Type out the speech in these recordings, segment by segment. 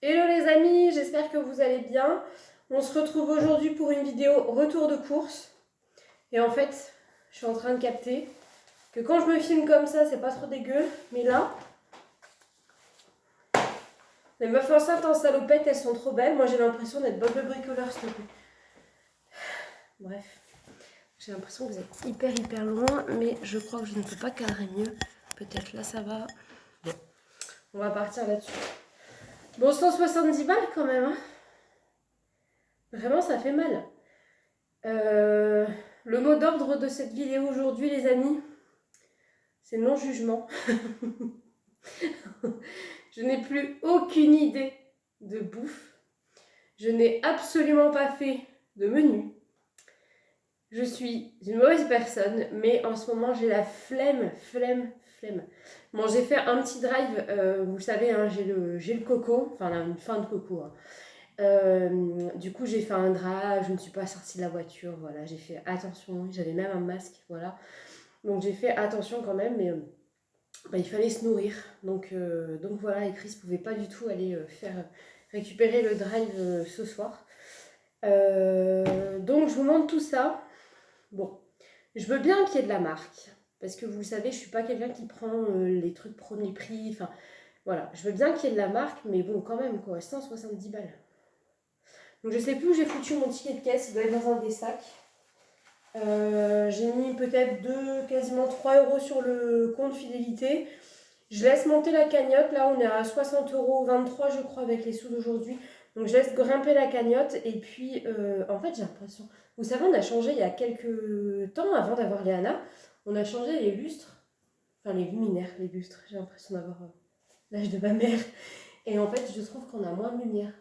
Hello les amis, j'espère que vous allez bien. On se retrouve aujourd'hui pour une vidéo retour de course. Et en fait, je suis en train de capter que quand je me filme comme ça, c'est pas trop dégueu. Mais là, les meufs enceintes en salopette, elles sont trop belles. Moi j'ai l'impression d'être Bob le bricoleur, s'il te plaît. Bref, j'ai l'impression que vous êtes hyper loin, mais je crois que je ne peux pas cadrer mieux. Peut-être là ça va. Bon, on va partir là-dessus. Bon, 170 balles quand même, hein. Vraiment, ça fait mal. Le mot d'ordre de cette vidéo aujourd'hui, les amis, c'est non-jugement. Je n'ai plus aucune idée de bouffe. Je n'ai absolument pas fait de menu. Je suis une mauvaise personne, mais en ce moment, j'ai la flemme. Bon, j'ai fait un petit drive, vous savez, hein, j'ai le coco, enfin une fin de coco, hein. Du coup j'ai fait un drive, je ne suis pas sortie de la voiture, voilà, j'ai fait attention, j'avais même un masque, voilà, donc j'ai fait attention quand même, mais il fallait se nourrir, donc voilà, et Chris pouvait pas du tout aller faire récupérer le drive ce soir, donc je vous montre tout ça. Bon, je veux bien qu'il y ait de la marque, parce que vous le savez, je suis pas quelqu'un qui prend les trucs premier prix, enfin voilà, je veux bien qu'il y ait de la marque, mais bon quand même quoi, 170 balles. Donc je sais plus où j'ai foutu mon ticket de caisse, il doit être dans un des sacs. J'ai mis peut-être quasiment 3 euros sur le compte fidélité. Je laisse monter la cagnotte, là on est à 60 euros 23 je crois avec les sous d'aujourd'hui. Donc je laisse grimper la cagnotte et puis en fait j'ai l'impression, vous savez on a changé il y a quelques temps avant d'avoir les Anna, on a changé les lustres, enfin les luminaires, les lustres, j'ai l'impression d'avoir l'âge de ma mère. Et en fait je trouve qu'on a moins de lumière.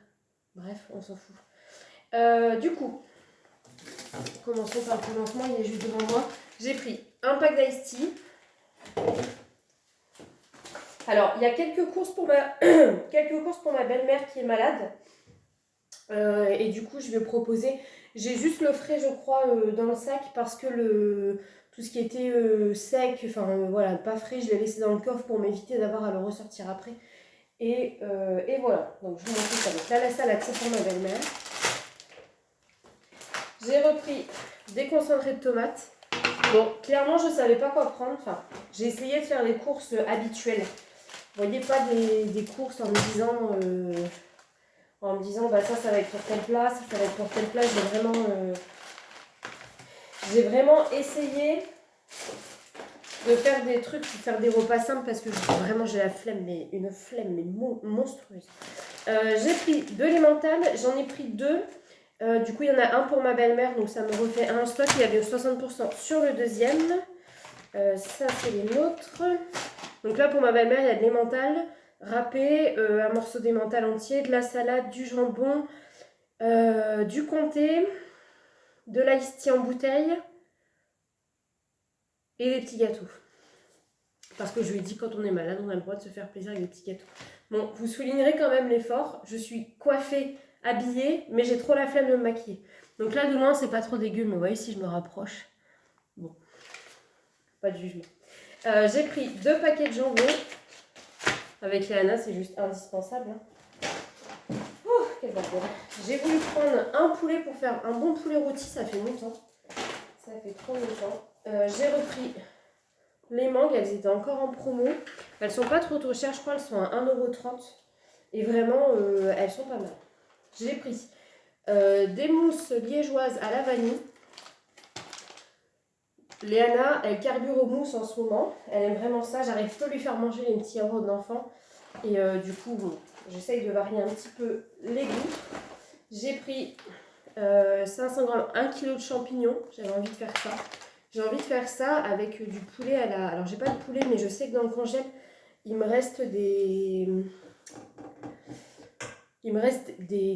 Bref, on s'en fout. Du coup, commençons par le commencement, il est juste devant moi. J'ai pris un pack d'Ice Tea. Alors, il y a quelques courses pour ma belle-mère qui est malade. Et du coup, je vais proposer. J'ai juste le frais, je crois, dans le sac parce que tout ce qui était sec, enfin voilà, pas frais, je l'ai laissé dans le coffre pour m'éviter d'avoir à le ressortir après. Et voilà. Donc, je vous montre ça. Donc là, la salade, c'est pour ma belle-mère. J'ai repris des concentrés de tomates. Bon, clairement, je ne savais pas quoi prendre. Enfin, j'ai essayé de faire les courses habituelles. Vous voyez, pas des courses en me disant bah, ça va être pour telle place, ça va être pour telle place. J'ai vraiment essayé de faire des trucs, de faire des repas simples parce que vraiment j'ai la flemme, mais une flemme mais monstrueuse. J'ai pris de l'emmental, j'en ai pris deux. Du coup, il y en a un pour ma belle-mère, donc ça me refait un stock. Il y avait 60% sur le deuxième. Ça, c'est les nôtres. Donc là, pour ma belle-mère, il y a de l'emmental râpé, un morceau d'emmental entier, de la salade, du jambon, du comté, de l'ice tea en bouteille et des petits gâteaux. Parce que je lui ai dit, quand on est malade, on a le droit de se faire plaisir avec des petits gâteaux. Bon, vous soulignerez quand même l'effort. Je suis coiffée, habillée, mais j'ai trop la flemme de me maquiller. Donc là, de loin, c'est pas trop dégueu, mais vous voyez, si je me rapproche, bon, pas de jugement. J'ai pris 2 paquets de jambon. Avec les Anna, c'est juste indispensable. Hein. Oh, quel bordel. J'ai voulu prendre un poulet pour faire un bon poulet rôti, ça fait longtemps. Ça fait trop longtemps. J'ai repris les mangues, elles étaient encore en promo. Elles sont pas trop chères, je crois, elles sont à 1,30 €. Et vraiment, elles sont pas mal. J'ai pris des mousses liégeoises à la vanille. Léana, elle carbure aux mousses en ce moment. Elle aime vraiment ça. J'arrive pas à lui faire manger les petits yaourts d'enfant. Et du coup, bon, j'essaye de varier un petit peu les goûts. J'ai pris 500 grammes, 1 kg de champignons. J'avais envie de faire ça. J'ai envie de faire ça avec du poulet à la... Alors, j'ai pas de poulet, mais je sais que dans le congèle, il me reste des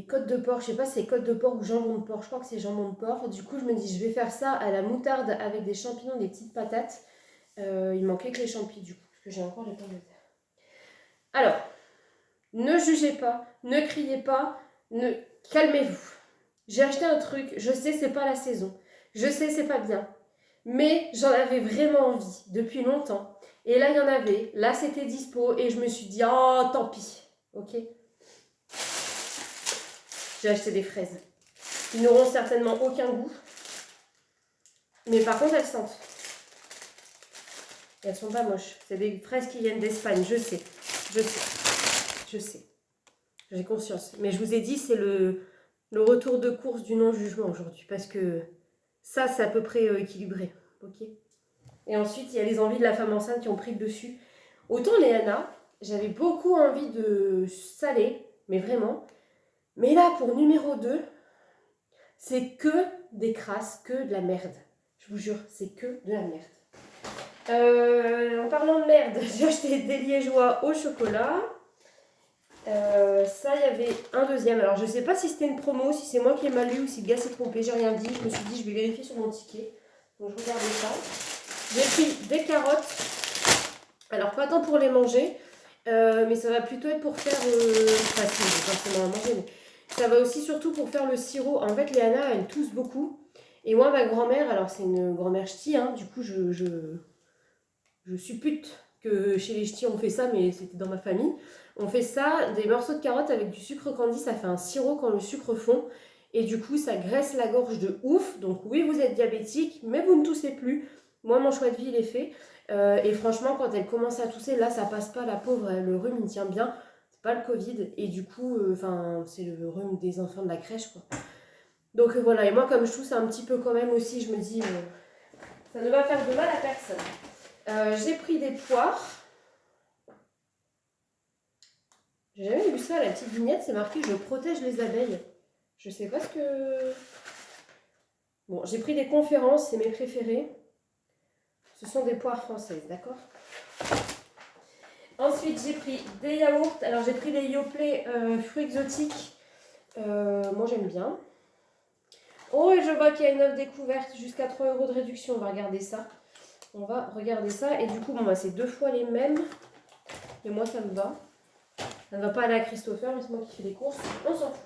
côtes de porc. Je sais pas si c'est côtes de porc ou jambon de porc. Je crois que c'est jambon de porc. Du coup, je me dis, je vais faire ça à la moutarde avec des champignons, des petites patates. Il manquait que les champignons, du coup, parce que j'ai encore les pommes de terre. Alors, ne jugez pas, ne criez pas, calmez-vous. J'ai acheté un truc, je sais c'est pas la saison, je sais c'est pas bien, mais j'en avais vraiment envie depuis longtemps. Et là il y en avait, là c'était dispo et je me suis dit oh tant pis, ok. J'ai acheté des fraises. Ils n'auront certainement aucun goût. Mais par contre, elles sentent. Et elles sont pas moches. C'est des fraises qui viennent d'Espagne, je sais. Je sais. Je sais. J'ai conscience. Mais je vous ai dit, c'est le retour de course du non-jugement aujourd'hui. Parce que ça, c'est à peu près équilibré. Ok. Et ensuite, il y a les envies de la femme enceinte qui ont pris le dessus. Autant Léana, j'avais beaucoup envie de salé, mais vraiment. Mais là, pour numéro 2, c'est que des crasses, que de la merde. Je vous jure, c'est que de la merde. En parlant de merde, j'ai acheté des liégeois au chocolat. Ça, il y avait un deuxième. Alors, je sais pas si c'était une promo, si c'est moi qui ai mal lu ou si le gars s'est trompé. J'ai rien dit. Je me suis dit, je vais vérifier sur mon ticket. Donc, je regardais ça. J'ai pris des carottes. Alors, pas tant pour les manger, mais ça va plutôt être pour faire... Enfin, si, pas forcément à manger, mais ça va aussi surtout pour faire le sirop. En fait, Léana, elle tousse beaucoup. Et moi, ma grand-mère, alors c'est une grand-mère ch'ti, hein, du coup, je suppute que chez les ch'tis, on fait ça, mais c'était dans ma famille. On fait ça, des morceaux de carottes avec du sucre candi, ça fait un sirop quand le sucre fond. Et du coup, ça graisse la gorge de ouf. Donc oui, vous êtes diabétique, mais vous ne toussez plus. Moi, mon choix de vie, il est fait. Et franchement, quand elle commence à tousser, là, ça passe pas, la pauvre, le rhume, il tient bien. C'est pas le Covid. Et du coup, c'est le rhume des enfants de la crèche, quoi. Donc voilà, et moi, comme je tousse un petit peu quand même aussi, je me dis, ça ne va faire de mal à personne. J'ai pris des poires. J'ai jamais vu ça, la petite vignette, c'est marqué « Je protège les abeilles ». Je sais pas ce que... Bon, j'ai pris des conférences, c'est mes préférés. Ce sont des poires françaises, d'accord? Ensuite, j'ai pris des yaourts. Alors, j'ai pris des Yoplait fruits exotiques. Moi, j'aime bien. Oh, et je vois qu'il y a une offre découverte jusqu'à 3 € de réduction. On va regarder ça. On va regarder ça. Et du coup, bon, bah, c'est 2 fois les mêmes. Et moi, ça me va. Ça ne va pas aller à Christopher, mais c'est moi qui fais les courses. On s'en fout.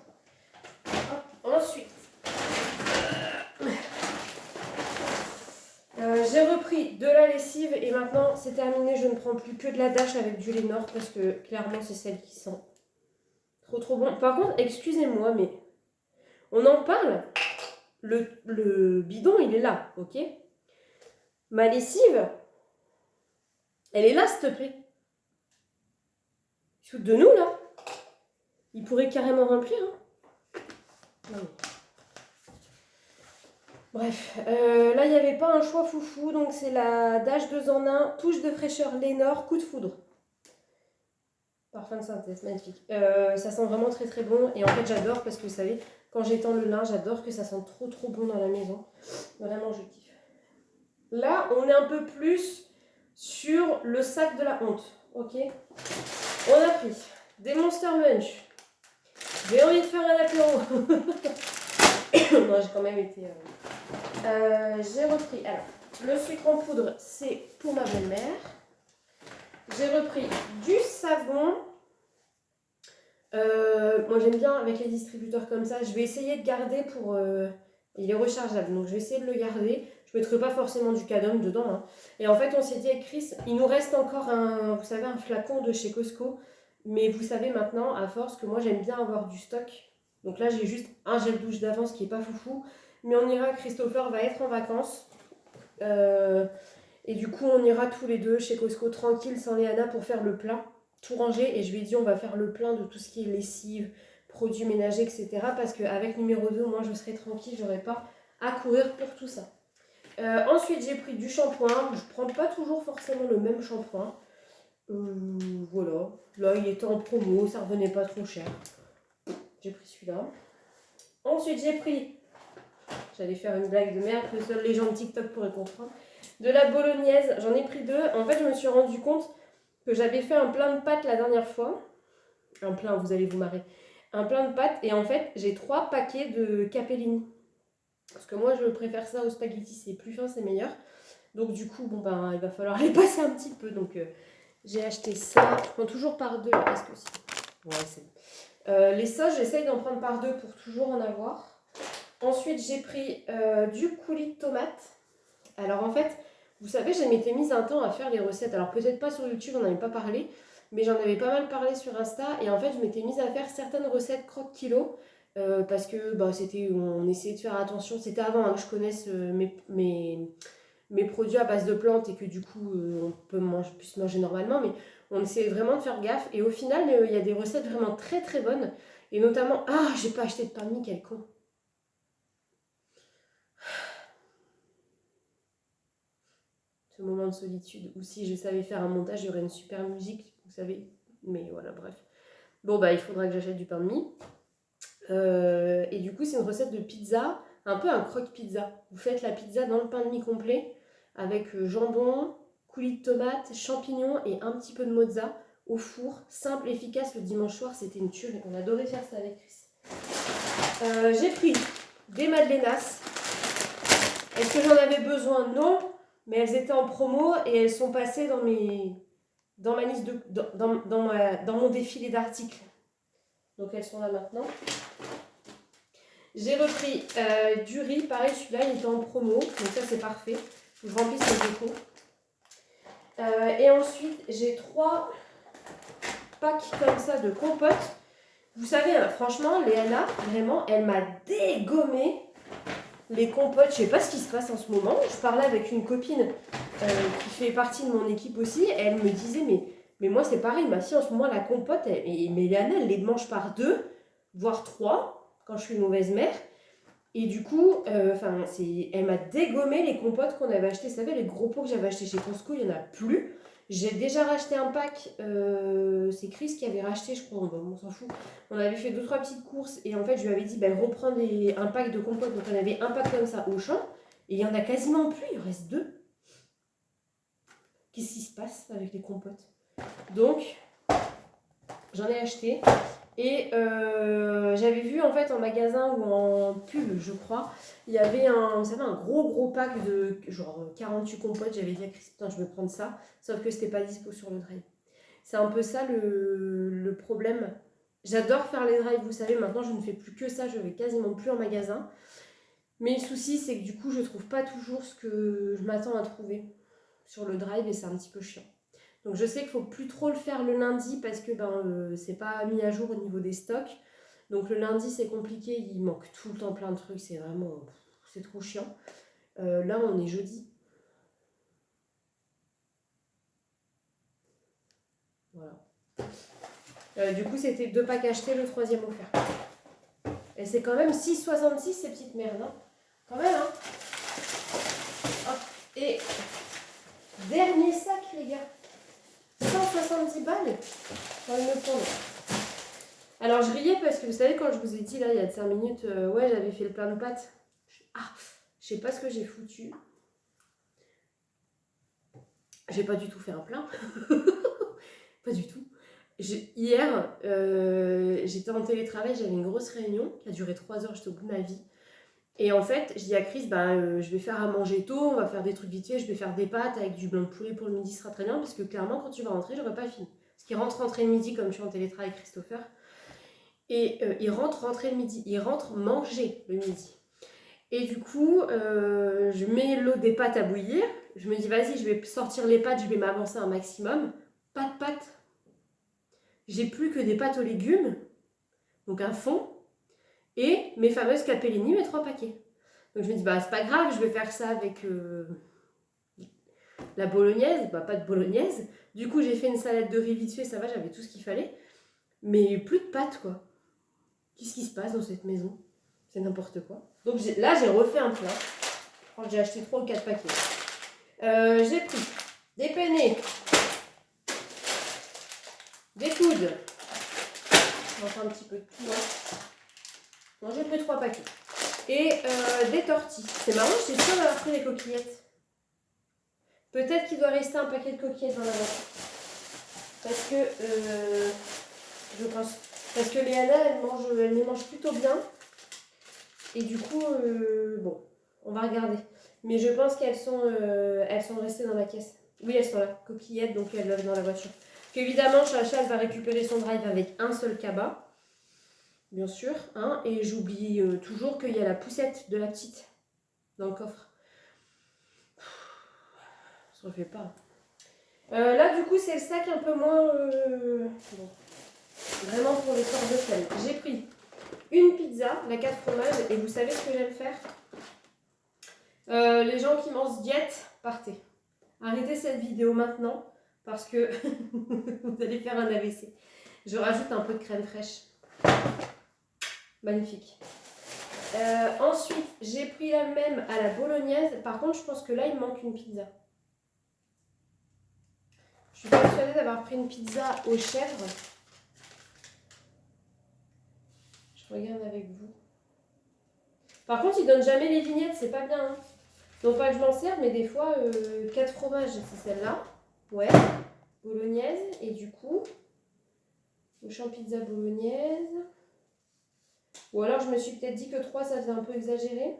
Hop. Ensuite, j'ai repris de la lessive et maintenant c'est terminé. Je ne prends plus que de la Dash avec du Lénore parce que clairement c'est celle qui sent trop bon. Par contre, excusez-moi, mais on en parle. Le bidon, il est là, ok? Ma lessive, elle est là, s'il te plaît. Sous de nous, là. Il pourrait carrément remplir. Hein. Non, mais... Bref, là, il n'y avait pas un choix foufou. Donc, c'est la Dash 2 en 1, touche de fraîcheur Lénore, coup de foudre. Parfum de synthèse, magnifique. Ça sent vraiment très bon. Et en fait, j'adore parce que vous savez, quand j'étends le linge, j'adore que ça sente trop bon dans la maison. Vraiment, je kiffe. Là, on est un peu plus sur le sac de la honte. Ok? On a pris des Monster Munch. J'ai envie de faire un apéro. Non, j'ai quand même été... j'ai repris... Alors, le sucre en poudre, c'est pour ma belle-mère. J'ai repris du savon. Moi, j'aime bien avec les distributeurs comme ça. Je vais essayer de garder pour... il est rechargeable, donc je vais essayer de le garder. Je ne mettrai pas forcément du cadum dedans. Hein. Et en fait, on s'est dit avec Chris, il nous reste encore vous savez, un flacon de chez Costco. Mais vous savez maintenant, à force, que moi, j'aime bien avoir du stock. Donc là, j'ai juste un gel douche d'avance qui n'est pas foufou. Mais on ira, Christopher va être en vacances. Et du coup, on ira tous les deux chez Costco tranquille, sans Léana, pour faire le plein. Tout ranger. Et je lui ai dit, on va faire le plein de tout ce qui est lessive, produits ménagers, etc. Parce qu'avec numéro 2, moi, je serai tranquille. Je n'aurai pas à courir pour tout ça. Ensuite, j'ai pris du shampoing. Je ne prends pas toujours forcément le même shampoing. Voilà. Là, il était en promo. Ça revenait pas trop cher. J'ai pris celui-là. Ensuite, j'ai pris... J'allais faire une blague de merde que seuls les gens de TikTok pourraient comprendre. De la bolognaise. J'en ai pris 2. En fait, je me suis rendu compte que j'avais fait un plein de pâtes la dernière fois. Un plein, vous allez vous marrer. Un plein de pâtes. Et en fait, j'ai 3 paquets de capellini. Parce que moi, je préfère ça aux spaghettis. C'est plus fin, c'est meilleur. Donc, du coup, bon, ben, il va falloir les passer un petit peu. Donc, j'ai acheté ça. Je prends toujours par 2. Est-ce que si... Ouais, c'est bon. Les sauces, j'essaye d'en prendre par 2 pour toujours en avoir. Ensuite, j'ai pris du coulis de tomates. Alors, en fait, vous savez, je m'étais mise un temps à faire les recettes. Alors, peut-être pas sur YouTube, on n'en avait pas parlé. Mais j'en avais pas mal parlé sur Insta. Et en fait, je m'étais mise à faire certaines recettes croque-kilo parce que bah, on essayait de faire attention. C'était avant hein, que je connaisse mes produits à base de plantes et que du coup on puisse manger normalement, mais on essayait vraiment de faire gaffe. Et au final, il y a des recettes vraiment très très bonnes. Et notamment, ah, j'ai pas acheté de pain de mie, quel con. Ce moment de solitude, ou si je savais faire un montage, il y aurait une super musique, vous savez. Mais voilà, bref. Bon, bah il faudra que j'achète du pain de mie. Et du coup, c'est une recette de pizza, un peu un croque-pizza. Vous faites la pizza dans le pain de mie complet, avec jambon, coulis de tomates, champignons et un petit peu de mozza au four. Simple, efficace, le dimanche soir, c'était une tuerie. On adorait faire ça avec Chris. J'ai pris des madelenas. Est-ce que j'en avais besoin? Non, mais elles étaient en promo et elles sont passées dans ma liste dans mon défilé d'articles. Donc elles sont là maintenant. J'ai repris du riz, pareil, celui-là il était en promo, donc ça c'est parfait. Faut que je remplisse mes décos. Et ensuite j'ai 3 packs comme ça de compotes. Vous savez, franchement, Léana, vraiment, elle m'a dégommé les compotes. Je sais pas ce qui se passe en ce moment. Je parlais avec une copine qui fait partie de mon équipe aussi. Et elle me disait, mais moi c'est pareil, ma fille en ce moment, la compote, mais Léana, elle les mange par 2, voire 3. Quand je suis une mauvaise mère. Et du coup, elle m'a dégommé les compotes qu'on avait achetées. Vous savez, les gros pots que j'avais achetés chez Costco, il n'y en a plus. J'ai déjà racheté un pack. C'est Chris qui avait racheté, je crois. Bon, on s'en fout. On avait fait 2-3 petites courses. Et en fait, je lui avais dit, reprends un pack de compotes. Donc, on avait un pack comme ça au champ. Et il n'y en a quasiment plus. Il en reste 2. Qu'est-ce qui se passe avec les compotes? Donc, j'en ai acheté. Et j'avais vu en fait en magasin ou en pub, je crois, il y avait un gros pack de genre 48 compotes. J'avais dit à Chris, putain, je vais prendre ça. Sauf que c'était pas dispo sur le drive. C'est un peu ça le problème. J'adore faire les drives, vous savez, maintenant je ne fais plus que ça, je vais quasiment plus en magasin. Mais le souci, c'est que du coup, je trouve pas toujours ce que je m'attends à trouver sur le drive et c'est un petit peu chiant. Donc je sais qu'il ne faut plus trop le faire le lundi parce que c'est pas mis à jour au niveau des stocks. Donc le lundi c'est compliqué, il manque tout le temps plein de trucs, c'est vraiment, c'est trop chiant. Là on est jeudi. Voilà. Du coup c'était 2 packs achetés, le 3e offert. Et c'est quand même 6,66 ces petites merdes, hein. Quand même, hein. Hop. Et dernier sac les gars. 170 balles pour me prendre. Alors je riais parce que vous savez quand je vous ai dit là il y a 5 minutes, ouais j'avais fait le plein de pâtes. Je sais pas ce que j'ai foutu. J'ai pas du tout fait un plein. Pas du tout. Hier, j'étais en télétravail, j'avais une grosse réunion qui a duré 3 heures, j'étais au bout de ma vie. Et en fait, je dis à Chris, je vais faire à manger tôt, on va faire des trucs vite fait, je vais faire des pâtes avec du blanc de poulet pour le midi, ce sera très bien, parce que clairement, quand tu vas rentrer, j'aurai pas fini. Parce qu'il rentre rentrer le midi, comme je suis en télétravail avec Christopher, et il rentre rentrer le midi, il rentre manger le midi. Et du coup, je mets l'eau des pâtes à bouillir, je me dis, vas-y, je vais sortir les pâtes, je vais m'avancer un maximum. Pas de pâtes. J'ai plus que des pâtes aux légumes, donc un fond, et mes fameuses capellini, mes 3 paquets. Donc je me dis, c'est pas grave, je vais faire ça avec la bolognaise, pas de bolognaise. Du coup, j'ai fait une salade de riz vite fait, ça va, j'avais tout ce qu'il fallait. Mais plus de pâtes, quoi. Qu'est-ce qui se passe dans cette maison? C'est n'importe quoi. Donc là, j'ai refait un plat. Je crois que j'ai acheté 3 ou 4 paquets. J'ai pris des penne, des coudes. On va faire un petit peu de tout. Hein. Non, j'ai pris 3 paquets. Et des tortilles. C'est marrant, je suis sûre d'avoir pris des coquillettes. Peut-être qu'il doit rester un paquet de coquillettes dans la voiture. Parce que, je pense, parce que Léana, elle les mange plutôt bien. Et du coup, bon, on va regarder. Mais je pense qu'elles sont restées dans la caisse. Oui, elles sont là, coquillettes, donc elles doivent dans la voiture. Évidemment, Chacha, elle va récupérer son drive avec un seul cabas. Bien sûr, hein, et j'oublie toujours qu'il y a la poussette de la petite dans le coffre. Ça se refait pas. Là, du coup, c'est le sac un peu moins... bon. Vraiment pour les sortes de flemme. J'ai pris une pizza, la 4 fromages, et vous savez ce que j'aime faire? Les gens qui mangent diète, partez. Arrêtez cette vidéo maintenant parce que vous allez faire un AVC. Je rajoute un peu de crème fraîche. Magnifique. Ensuite, j'ai pris la même à la bolognaise. Par contre, je pense que là, il me manque une pizza. Je suis persuadée d'avoir pris une pizza aux chèvres. Je regarde avec vous. Par contre, ils donnent jamais les vignettes, c'est pas bien. Hein. Non pas que je m'en sers, mais des fois, 4 fromages, c'est celle-là. Ouais, bolognaise. Et du coup, au champ pizza bolognaise. Ou alors, je me suis peut-être dit que 3, ça faisait un peu exagéré.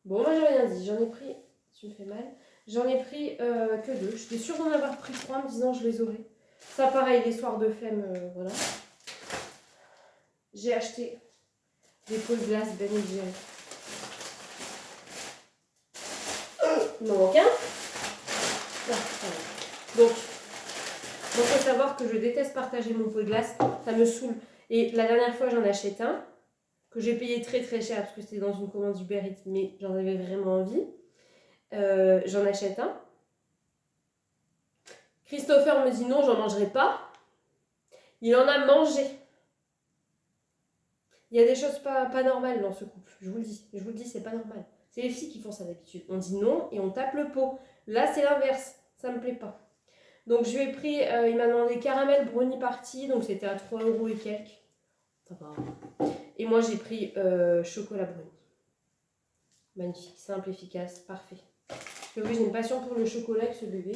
Bon, moi, j'ai rien dit. J'en ai pris... Tu me fais mal. J'en ai pris que 2. J'étais sûre d'en avoir pris 3 en me disant je les aurai. Ça, pareil, les soirs de flemme, voilà. J'ai acheté des pots de glace Ben & Jerry. Il m'en manque un. Donc, il faut savoir que je déteste partager mon pot de glace. Ça me saoule. Et la dernière fois, j'en achète un que j'ai payé très très cher parce que c'était dans une commande Uber Eats, mais j'en avais vraiment envie. J'en achète un. Christopher me dit non, j'en mangerai pas. Il en a mangé. Il y a des choses pas normales dans ce couple. Je vous le dis, c'est pas normal. C'est les filles qui font ça d'habitude. On dit non et on tape le pot. Là, c'est l'inverse. Ça me plaît pas. Donc, je lui ai pris, il m'a demandé caramel brownie party. Donc, c'était à 3 € et quelques. Ça va. Et moi, j'ai pris chocolat brownie. Magnifique, simple, efficace, parfait. Parce que oui, j'ai une passion pour le chocolat avec ce bébé.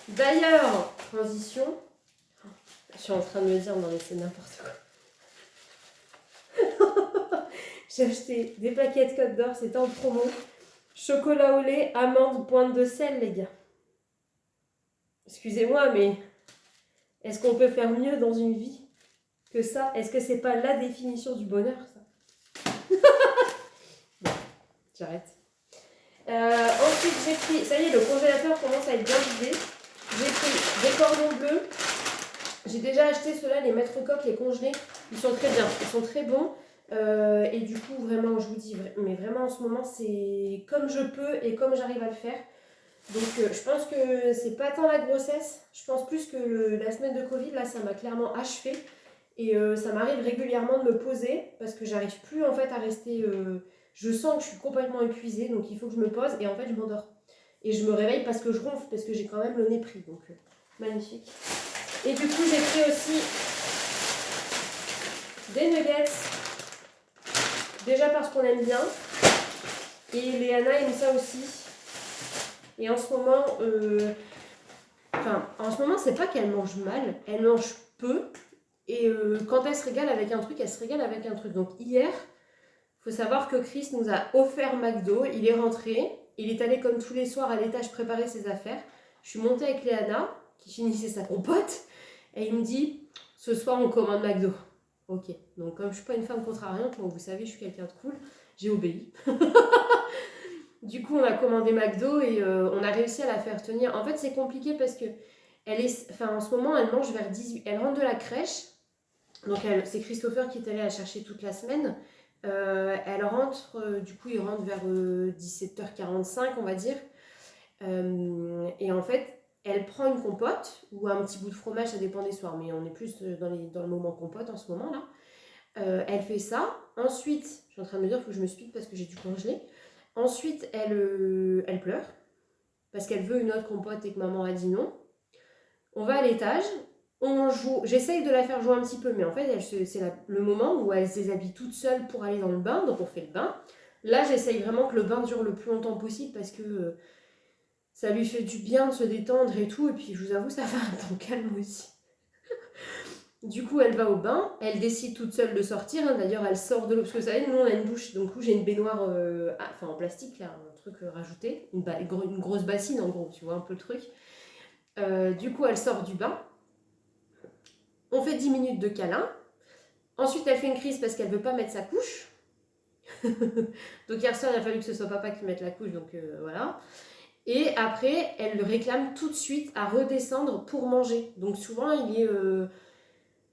D'ailleurs, transition. Je suis en train de me dire, non mais c'est n'importe quoi. J'ai acheté des plaquettes Côte d'Or, c'était en promo. Chocolat au lait, amande, pointe de sel, les gars. Excusez-moi, mais est-ce qu'on peut faire mieux dans une vie que ça? Est-ce que c'est pas la définition du bonheur, ça? Bon, j'arrête. Ensuite, j'ai pris, ça y est, le congélateur commence à être bien vidé. J'ai pris des cordons bleus. J'ai déjà acheté ceux-là, les Maître Coq, les congelés. Ils sont très bien, ils sont très bons. Et du coup, vraiment, je vous dis, mais vraiment en ce moment, c'est comme je peux et comme j'arrive à le faire. Donc, je pense que c'est pas tant la grossesse. Je pense plus que la semaine de Covid, là, ça m'a clairement achevé. Et ça m'arrive régulièrement de me poser parce que j'arrive plus en fait à rester. Je sens que je suis complètement épuisée, donc il faut que je me pose et en fait, je m'endors. Et je me réveille parce que je ronfle, parce que j'ai quand même le nez pris. Donc, magnifique. Et du coup, j'ai pris aussi des nuggets. Déjà parce qu'on aime bien. Et Léana aime ça aussi. Et en ce moment, c'est pas qu'elle mange mal, elle mange peu. Et quand elle se régale avec un truc, elle se régale avec un truc. Donc hier, il faut savoir que Chris nous a offert McDo. Il est rentré. Il est allé comme tous les soirs à l'étage préparer ses affaires. Je suis montée avec Léana, qui finissait sa compote. Et il me dit, ce soir on commande McDo. Ok, donc comme je suis pas une femme contrariante, vous savez, je suis quelqu'un de cool, j'ai obéi. Du coup, on a commandé McDo et on a réussi à la faire tenir. En fait, c'est compliqué parce que en ce moment, elle mange vers 18. Elle rentre de la crèche. Donc, c'est Christopher qui est allé la chercher toute la semaine. Elle rentre, du coup, il rentre vers 17h45, on va dire. Et en fait, elle prend une compote ou un petit bout de fromage, ça dépend des soirs, mais on est plus dans le moment compote en ce moment-là. Elle fait ça. Ensuite, je suis en train de me dire qu'il faut que je me speed parce que j'ai dû congeler. Ensuite, elle pleure parce qu'elle veut une autre compote et que maman a dit non. On va à l'étage, on joue. J'essaye de la faire jouer un petit peu, mais en fait, c'est le moment où elle se déshabille toute seule pour aller dans le bain, donc on fait le bain. Là, j'essaye vraiment que le bain dure le plus longtemps possible parce que ça lui fait du bien de se détendre et tout. Et puis, je vous avoue, ça fait un temps calme aussi. Du coup, elle va au bain, elle décide toute seule de sortir. Hein. D'ailleurs, elle sort de l'eau, parce que vous savez, nous, on a une douche. Donc, j'ai une baignoire en plastique, là, un truc rajouté. Une grosse bassine, en gros, tu vois, un peu le truc. Du coup, elle sort du bain. On fait 10 minutes de câlin. Ensuite, elle fait une crise parce qu'elle ne veut pas mettre sa couche. Donc, hier soir, il a fallu que ce soit papa qui mette la couche, donc voilà. Et après, elle le réclame tout de suite à redescendre pour manger. Donc, souvent, il est...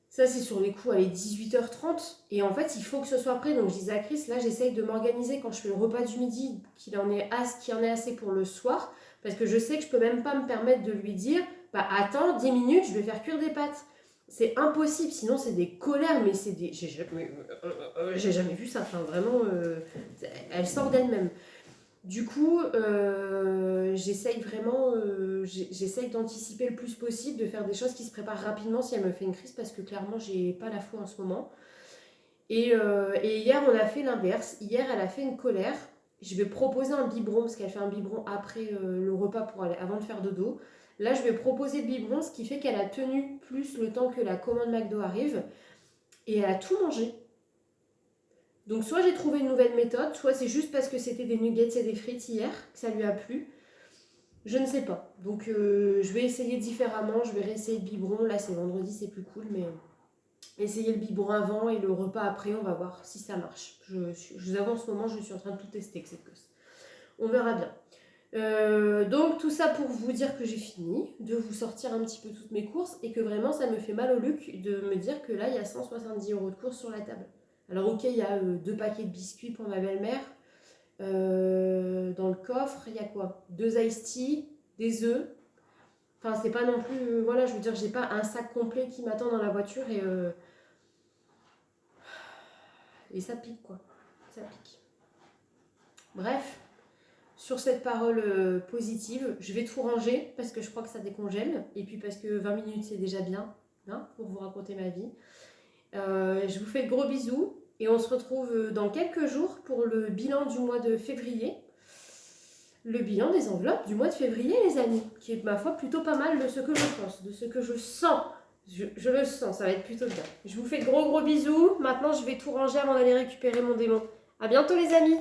Ça, c'est sur les coups, allez, 18h30. Et en fait, il faut que ce soit prêt. Donc, je disais à Chris, là, j'essaye de m'organiser quand je fais le repas du midi, qu'il en ait assez pour le soir. Parce que je sais que je peux même pas me permettre de lui dire, bah attends, 10 minutes, je vais faire cuire des pâtes. C'est impossible, sinon c'est des colères, mais c'est des... J'ai jamais vu ça, enfin vraiment, elle sort d'elle-même. Du coup, j'essaye vraiment, j'essaye d'anticiper le plus possible, de faire des choses qui se préparent rapidement si elle me fait une crise, parce que clairement, j'ai pas la foi en ce moment. Et hier, on a fait l'inverse. Hier, elle a fait une colère. Je vais proposer un biberon, parce qu'elle fait un biberon après le repas avant de faire dodo. Là, je vais proposer le biberon, ce qui fait qu'elle a tenu plus le temps que la commande McDo arrive. Et elle a tout mangé. Donc soit j'ai trouvé une nouvelle méthode, soit c'est juste parce que c'était des nuggets et des frites hier que ça lui a plu. Je ne sais pas. Donc je vais essayer différemment, je vais réessayer le biberon. Là c'est vendredi, c'est plus cool, mais essayer le biberon avant et le repas après, on va voir si ça marche. Je vous avoue en ce moment, je suis en train de tout tester avec cette gosse. On verra bien. Donc tout ça pour vous dire que j'ai fini, de vous sortir un petit peu toutes mes courses et que vraiment ça me fait mal au luc de me dire que là il y a 170 € de courses sur la table. Alors ok, il y a 2 paquets de biscuits pour ma belle-mère. Dans le coffre, il y a quoi? 2 iced tea, des œufs. Enfin, c'est pas non plus... voilà, je veux dire, j'ai pas un sac complet qui m'attend dans la voiture et ça pique, quoi. Ça pique. Bref, sur cette parole positive, je vais tout ranger parce que je crois que ça décongèle. Et puis parce que 20 minutes, c'est déjà bien, hein, pour vous raconter ma vie. Je vous fais de gros bisous. Et on se retrouve dans quelques jours pour le bilan du mois de février. Le bilan des enveloppes du mois de février, les amis. Qui est, ma foi, plutôt pas mal de ce que je pense, de ce que je sens. Je le sens, ça va être plutôt bien. Je vous fais de gros bisous. Maintenant, je vais tout ranger avant d'aller récupérer mon démon. À bientôt, les amis!